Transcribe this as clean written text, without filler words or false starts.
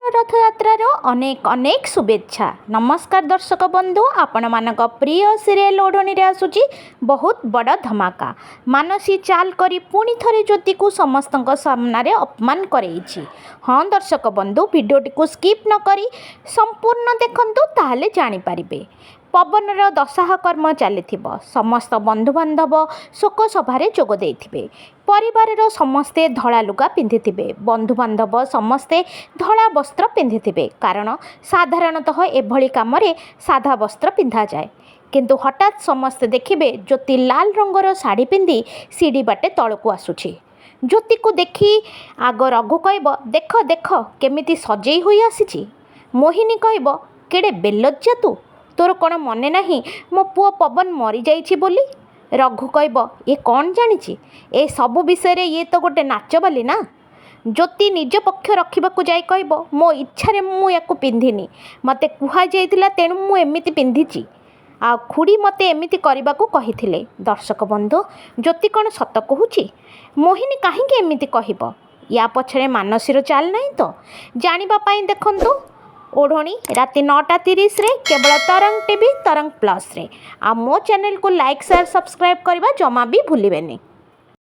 रथयात्रार अनेक अनेक शुभेच्छा। नमस्कार दर्शक बंधु, आपण मानक प्रिय सीरियल ओढ़णी आसूची बहुत बड़ धमाका। मानसी चाल करी पुणी थरे ज्योति को समस्त सामने अपमान करैछि। हाँ दर्शक बंधु, भिडियोटी को स्किप न करी संपूर्ण देखंतु, ताहले जानि पारिबे। पवनर दशाह कर्म चली समस्त बंधुबांधव शोक सभारे जोग देइथिबे। परिवार समस्ते धड़ा लुगा पिंधिथिबे। बंधुबांधव समस्ते धड़ा वस्त्र पिंधिथिबे, कारण साधारणतः एभली कामरे साधा वस्त्र पिंधा जाए। किंतु हठात समस्ते देखिबे ज्योति लाल रंगर शाढ़ी पिंधि सीढ़ी बाटे तलकू आसुछि। ज्योति को देखी आग रघु कहब, देख देख केमिति सजेई होई आसीछि। मोहिनी कहब, केड़े बेलज्जा तू, तोर कौन मने नहीं मो पुओ पवन मरी जाइछि बोली। रघु कहब, ये कौन जानिछि, ए सबु विषय रे ये तो गोटे नाच बाली ना। ज्योति निज पक्ष रखा जाए कहब, मो इच्छा मु याकु पिंधिनी, मते कुहा जाइतिला तेणु मु एमिति पिंधिछि। आ खुड़ी मते एमिति करिबाकू कहिथिले। दर्शक बंधु, ज्योति कौन सत कहूछि? मोहिनी काहींके एमिति कहब? या पछरे मानसीर चाल नहीं तो जानिबा पाई देखंतु ओढ़णी राति 9:30 रे केवल तरंग टीवी तरंग प्लस रे। आ मो चैनल को लाइक शेयर सब्सक्राइब करबा जमा भी भूलिबेनी।